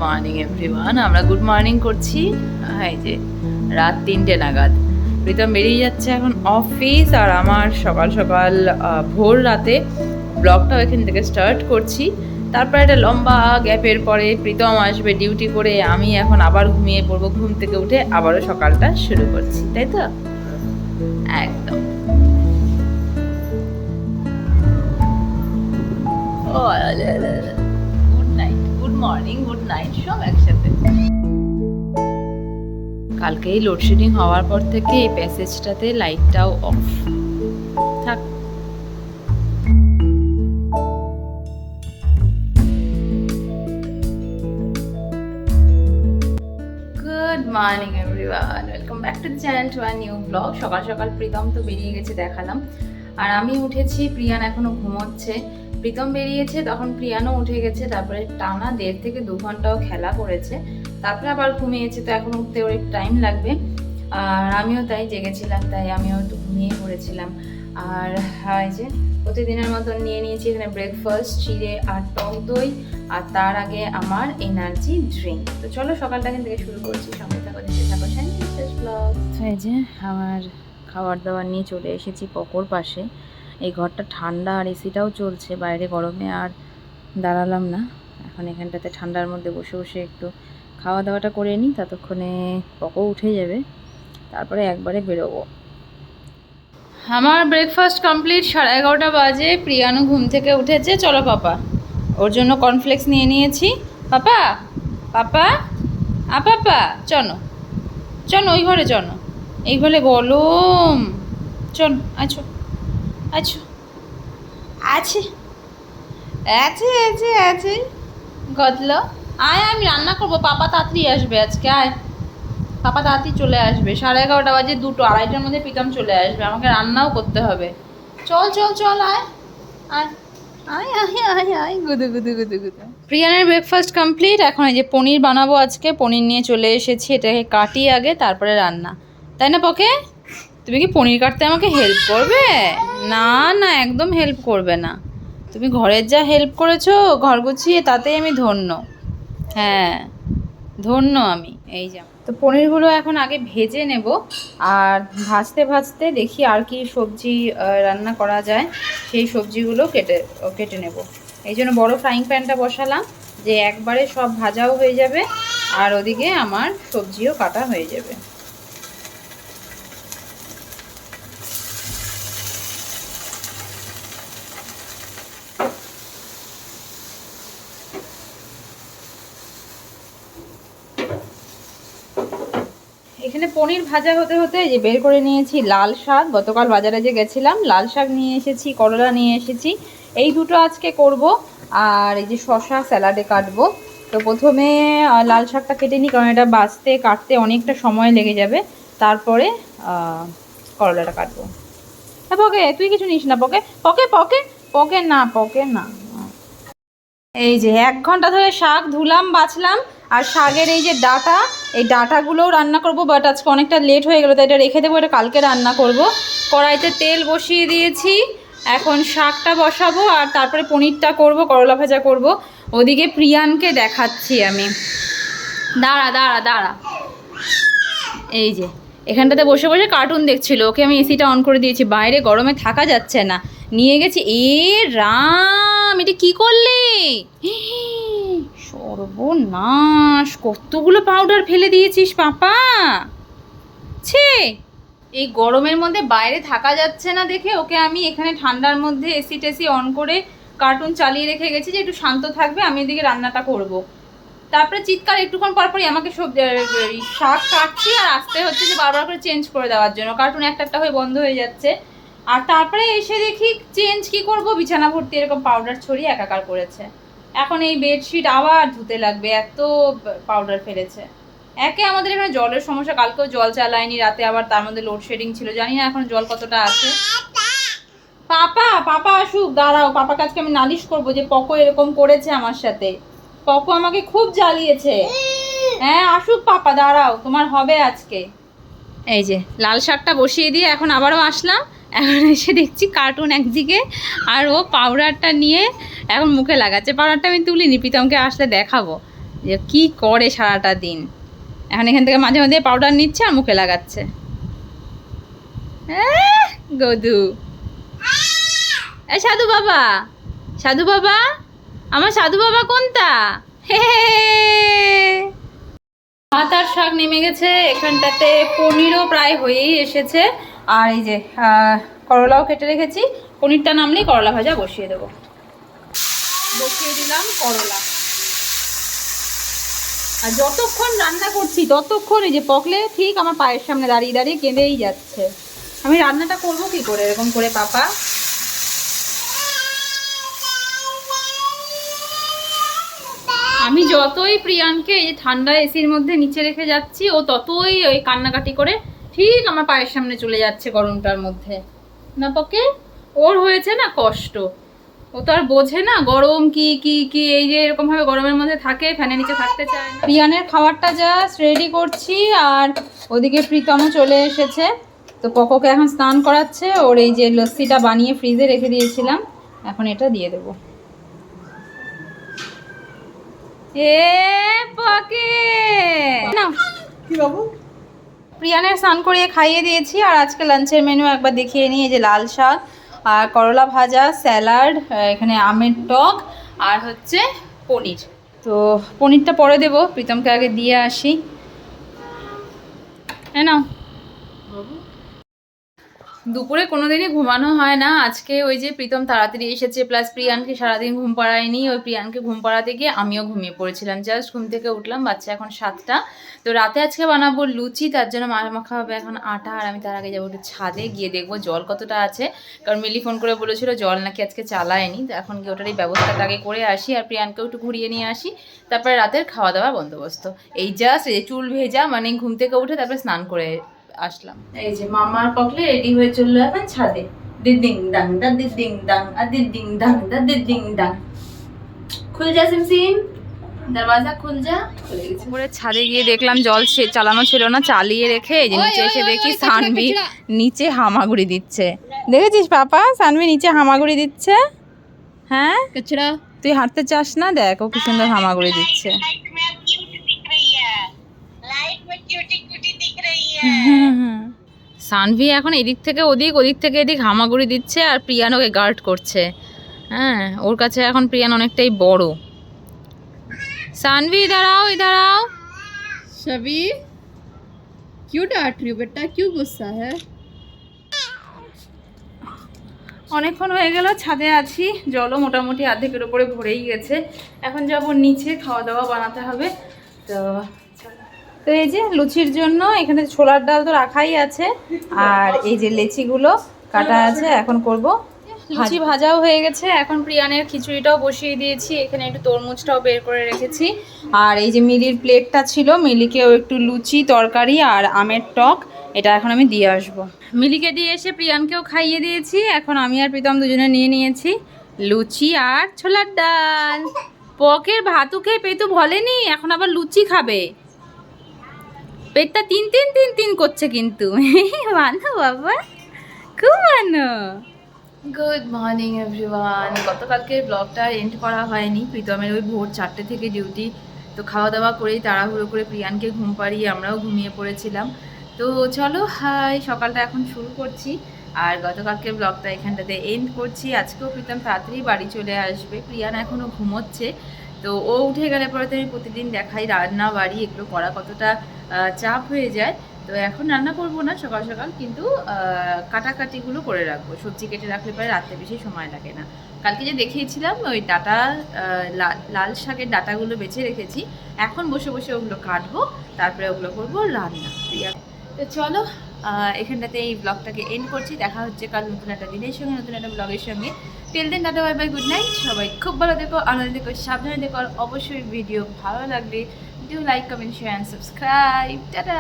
Morning everyone. আমরা good morning করছি। এই যে রাত 3টে নাগাদ প্রীতম বেরিয়ে যাচ্ছে এখন অফিস, আর আমার সকাল সকাল ভোর রাতে ব্লগটাও এখান থেকে স্টার্ট করছি। তারপর একটা লম্বা গ্যাপের পরে প্রীতম আসবে ডিউটি করে, আমি এখন আবার ঘুমিয়ে পড়বো। ঘুম থেকে উঠে আবারও সকালটা শুরু করছি, তাই তো? একদম। ও good night, good morning, good night সব একসাথে। কালকেই লোডশেডিং হওয়ার পর থেকে এই প্যাসেজটাতে লাইটটাও অফ থাক। Good morning everyone, welcome back to the channel to a new blog. সকাল সকাল প্রীতম তো বেরিয়ে গেছে দেখালাম, আর আমি উঠেছি। প্রিয়ান এখনো ঘুমোচ্ছে। প্রীতম বেরিয়েছে তখন প্রিয়ানও উঠে গেছে। তারপরে টানা 1.5 থেকে 2 ঘন্টাও খেলা করেছে, তারপরে আবার ঘুমিয়েছে। তো এখন উঠতে ওর একটু টাইম লাগবে, আর আমিও তাই জেগেছিলাম, তাই আমিও একটু ঘুমিয়ে পড়েছিলাম। আর এই যে প্রতিদিনের মতন নিয়ে নিয়েছি এখানে ব্রেকফাস্ট, চিড়ে আর টক দই, আর তার আগে আমার এনার্জি ড্রিঙ্ক। তো চলো সকালটা এখান থেকে শুরু করছি, সঙ্গে থাকো, দেখতে থাকো শেষ ব্লগ। এই যে আমার খাবার দাবার নিয়ে চলে এসেছি পকোর পাশে। এই ঘরটা ঠান্ডা আর এসিটাও চলছে, বাইরে গরমে আর দাঁড়ালাম না। এখন এখানটাতে ঠান্ডার মধ্যে বসে বসে একটু খাওয়া দাওয়াটা করে নিই, ততক্ষণে পকো উঠে যাবে, তারপরে একবারে বেরোবো। আমার ব্রেকফাস্ট কমপ্লিট, 11:30 বাজে। প্রিয়ানু ঘুম থেকে উঠেছে। চলো পাপা, ওর জন্য কর্নফ্লেক্স নিয়ে নিয়েছি। পাপা পাপা পাপা চলো চলো, ওই ঘরে চলো, এই ঘরে গরম। চল আছো আছো, আছে আছে আছে আছে গদলো, আয় আমি রান্না করবো। পাপা তাড়াতাড়ি আসবে আজকে, আয়। পাপা তাড়াতাড়ি চলে আসবে, 11:30 বাজে, 2টো 2:30টার মধ্যে প্রীতম চলে আসবে, আমাকে রান্নাও করতে হবে। চল চল চল, আয় আয় আয় আয় আয় আয়, গুদু গুদু গুদু গুদু। প্রিয়ানের ব্রেকফাস্ট কমপ্লিট। এখন এই যে পনির বানাবো আজকে, পনির নিয়ে চলে এসেছি। এটাকে কাটি আগে, তারপরে রান্না, তাই না পকে? তুমি কি পনির কাটতে আমাকে হেল্প করবে? না না, একদম হেল্প করবে না। তুমি ঘরের যা হেল্প করেছো ঘর গুছিয়ে, তাতেই আমি ধন্য। হ্যাঁ ধন্য আমি। এই যা, তো পনিরগুলো এখন আগে ভেজে নেব, আর ভাজতে ভাজতে দেখি আর কি সবজি রান্না করা যায়, সেই সবজিগুলো কেটে নেব। এই জন্য বড় ফ্রাইং প্যানটা বসালাম, যে একবারে সব ভাজাও হয়ে যাবে, আর ওদিকে আমার সবজিও কাটা হয়ে যাবে। এখানে পনির ভাজা হতে হতে যে বের করে নিয়েছি লাল শাক। গতকাল বাজারে যে গেছিলাম, লাল শাক নিয়ে এসেছি, করলা নিয়ে এসেছি, এই দুটো আজকে করব। আর এই যে শশা স্যালাডে কাটবো। তো প্রথমে লাল শাকটা কেটে নিই, কারণ এটা বাছতে কাটতে অনেকটা সময় লেগে যাবে। তারপরে করলাটা কাটবো। হ্যাঁ পকে, তুই কিছু নিস না পকে, পকে পকে পকে না, পকে না। এই যে 1 ঘন্টা ধরে শাক ধুলাম, বাছলাম, আর শাকের এই যে ডাটা, এই ডাটাগুলোও রান্না করব, বাট আজকে অনেকটা লেট হয়ে গেলো, তাই এটা রেখে দেবো, এটা কালকে রান্না করব। কড়াইতে তেল বসিয়ে দিয়েছি, এখন শাকটা বসাবো, আর তারপরে পনিরটা করব, করলা ভাজা করব। ওদিকে প্রিয়ানকে দেখাচ্ছি আমি, দাঁড়া দাঁড়া দাঁড়া। এই যে এখানটাতে বসে বসে কার্টুন দেখছিল, ওকে আমি এসিটা অন করে দিয়েছি, বাইরে গরমে থাকা যাচ্ছে না, নিয়ে গেছি। রাম, এটা কি করলে? সর্বনাশ, কতগুলো পাউডার ফেলে দিয়েছিস পাপা। ছে, এই গরমের মধ্যে বাইরে থাকা যাচ্ছে না দেখে ওকে আমি এখানে ঠান্ডার মধ্যে এসি টেসি অন করে কার্টুন চালিয়ে রেখে গেছি, যে একটু শান্ত থাকবে, আমি এদিকে রান্নাটা করব। তারপরে চিৎকার একটুক্ষণ পরপরই আমাকে সব শাক কাটছি, আর আসতে হচ্ছে যে বারবার করে চেঞ্জ করে দেওয়ার জন্য, কার্টুন একটা একটা হয়ে বন্ধ হয়ে যাচ্ছে। আর তারপরে এসে দেখি চেঞ্জ কি করব, বিছানা ভর্তি এরকম পাউডার ছড়িয়ে একাকার করেছে। এখন এই বেডশিট আবার ধুতে লাগবে, এত পাউডার ফেলেছে। একে আমাদের এখানে জলের সমস্যা, কালকেও জল চালায়নি রাতে, আবার তার মধ্যে লোডশেডিং ছিল, জানি না এখন জল কতটা আছে। পাপা আসুক, দাঁড়াও, পাপাকে আজকে আমি নালিশ করবো যে পকো এরকম করেছে আমার সাথে, পকো আমাকে খুব জ্বালিয়েছে। হ্যাঁ আসুক পাপা, দাঁড়াও, তোমার হবে আজকে। এই যে লাল শাকটা বসিয়ে দিয়ে এখন আবারও আসলাম, এখন এসে দেখছি কার্টুন একদিকে, আর ও পাউডারটা নিয়ে এখন মুখে লাগাচ্ছে। পাউডারটা আমি তুলিনি, প্রীতমকে আসলে দেখাবো। যে কি করে সারাটা দিন। এখন এখান থেকে মাঝে মাঝে পাউডার নিচ্ছে আর মুখে লাগাচ্ছে। গদু, এই সাধু বাবা, সাধু বাবা, আমার সাধু বাবা কোনটা? ভাত আর শাক নেমে গেছে, এখানটাতে পনিরও প্রায় হয়েই এসেছে। আর এই যে করলাও কেটে রেখেছি, পনিরটা নামলেই করলা ভাজা বসিয়ে দেবো। বসিয়ে দিলাম করলা। আর যতক্ষণ রান্না করছি ততক্ষণ এই যে পকলে ঠিক আমার পায়ের সামনে দাঁড়িয়ে দাঁড়িয়ে কেঁদেই যাচ্ছে। আমি রান্নাটা করবো কি করে এরকম করে পাপা? আমি যতই প্রিয়ানকে এই ঠান্ডা এসির মধ্যে নিচে রেখে যাচ্ছি, ও ততই ওই কান্নাকাটি করে ঠিক আমার পায়ের সামনে চলে যাচ্ছে গরমটার মধ্যে। না পকে, ওর হয়েছে না কষ্ট, ও তো আর বোঝে না গরম কি কি কি। এই যে এরকম ভাবে গরমের মধ্যে থাকে, ফ্যানের নিচে থাকতে চায় না। প্রিয়ানের খাবারটা জাস্ট রেডি করছি, আর ওদিকে প্রীতমও চলে এসেছে। তো পকোকে এখন স্নান করাচ্ছে। ওর এই যে লস্যিটা বানিয়ে ফ্রিজে রেখে দিয়েছিলাম, এখন এটা দিয়ে দেবো। প্রিয়ানের স্নান করিয়ে খাইয়ে দিয়েছি। আর আজকে লাঞ্চের মেনু একবার দেখিয়ে নিই। এই যে লাল শাক আর করলা ভাজা, স্যালাড, এখানে আমের টক আর হচ্ছে পনির। তো পনিরটা পরে দেবো, প্রীতমকে আগে দিয়ে আসি। হ্যাঁ না, দুপুরে কোনোদিনই ঘুমানো হয় না। আজকে ওই যে প্রীতম তাড়াতাড়ি এসেছে, প্লাস প্রিয়ানকে সারাদিন ঘুম পাড়ায়নি। ওই প্রিয়ানকে ঘুম পাড়াতে গিয়ে আমিও ঘুমিয়ে পড়েছিলাম। জাস্ট ঘুম থেকে উঠলাম, বাচ্চা এখন 7টা। তো রাতে আজকে বানাবো লুচি, তার জন্য মাখা হবে এখন আটা। আর আমি তার আগে যাবো একটু ছাদে, গিয়ে দেখবো জল কতটা আছে। কারণ মিলি ফোন করে বলেছিল জল নাকি আজকে চালায়নি। তো এখন গিয়ে ওটারই ব্যবস্থাটা আগে করে আসি, আর প্রিয়ানকেও একটু ঘুরিয়ে নিয়ে আসি। তারপরে রাতের খাওয়া দাওয়ার বন্দোবস্ত। এই জাস্ট এই চুল ভেজা, মানে ঘুম থেকে উঠে তারপরে স্নান করে আসলাম। এই যে মামার পকলে রেডি হয়ে চললো এখন ছাদে। দিদিং ডাং দা দিদিং ডাং আর দিদিং ডাং দা দিদিং ডাং। খুল যা সিমসিম, দরওয়াজা খুল যা। উপরে ছাদে গিয়ে দেখলাম জল চালানো ছিল না, চালিয়ে রেখে এই যে নিচে এসে দেখি সানভি নিচে হামাগুড়ি দিচ্ছে। দেখেছিস পাপা, সানভি নিচে হামাগুড়ি দিচ্ছে। হ্যাঁ কচড়া, তুই হাঁটতে চাস না? দেখ ও কি সুন্দর হামাগুড়ি দিচ্ছে। সানভি এখন এদিক থেকে ওদিক, ওদিক থেকে এদিক হামাগুড়ি দিচ্ছে, আর প্রিয়ান ওকে গার্ড করছে। হ্যাঁ, ওর কাছে এখন প্রিয়ান অনেকটাই বড়। सानवी इधर आओ, इधर आओ। शबी क्यों डांट रही हो बेटा, क्यों गुस्सा है? অনেকক্ষণ হয়ে গেল ছাদে আছি, জলও মোটামুটি অর্ধেকের উপরে ভরেই গেছে। এখন যাব নিচে, খাওয়া দাওয়া বানাতে হবে। তো তো এই যে লুচির জন্য এখানে ছোলার ডাল তো রাখাই আছে, আর এই যে লেচিগুলো কাটা আছে, এখন করব। লুচি ভাজাও হয়ে গেছে, এখন প্রিয়ানের খিচুড়িটাও বসিয়ে দিয়েছি। এখানে একটু তরমুজটাও বের করে রেখেছি। আর এই যে মিলির প্লেটটা ছিল, মিলিকেও একটু লুচি, তরকারি আর আমের টক, এটা এখন আমি দিয়ে আসবো। মিলিকে দিয়ে এসে প্রিয়ানকেও খাইয়ে দিয়েছি। এখন আমি আর প্রীতম দুজনে নিয়ে নিয়েছি লুচি আর ছোলার ডাল। পকের ভাতু খেয়ে পেটু ভলেনি, এখন আবার লুচি খাবে। পেটটা তিন তিন তিন তিন করছে কিন্তু। মানো বাবা, খুব মানো। Good morning everyone. গতকালকে ব্লগটা এন্ড করা হয়নি, প্রীতমের ওই ভোর 4টে থেকে ডিউটি। তো খাওয়া দাওয়া করেই তাড়াহুড়ো করে প্রিয়ানকে ঘুম পাড়িয়ে আমরাও ঘুমিয়ে পড়েছিলাম। তো চলো হাই, সকালটা এখন শুরু করছি। আর গতকালকে ব্লগটা এখানটাতে এন্ড করছি। আজকেও প্রীতম তাড়াতাড়ি বাড়ি চলে আসবে, প্রিয়ান এখনও ঘুমোচ্ছে। তো ও উঠে গেলে পরে তো আমি প্রতিদিন দেখাই রান্না বাড়ি এগুলো করা কতটা চাপ হয়ে যায়। তো এখন রান্না করবো না সকাল সকাল, কিন্তু কাটাকাটিগুলো করে রাখবো। সবজি কেটে রাখলে পরে রাত্রে বেশি সময় লাগে না। কালকে যে দেখিয়েছিলাম ওই ডাটা, লাল শাকের ডাটাগুলো বেছে রেখেছি, এখন বসে বসে ওগুলো কাটবো, তারপরে ওগুলো করবো রান্না। তো চলো এখানটাতে এই ব্লগটাকে এন্ড করছি। দেখা হচ্ছে কাল নতুন একটা দিনের সঙ্গে, নতুন একটা ব্লগের সঙ্গে। Till then tata, bye bye, good night. সবাই খুব ভালো দেখো, আনন্দ দেখো, সাবধানে দেখো। আর অবশ্যই ভিডিও ভালো লাগলে do like, comment, share and subscribe. Tata.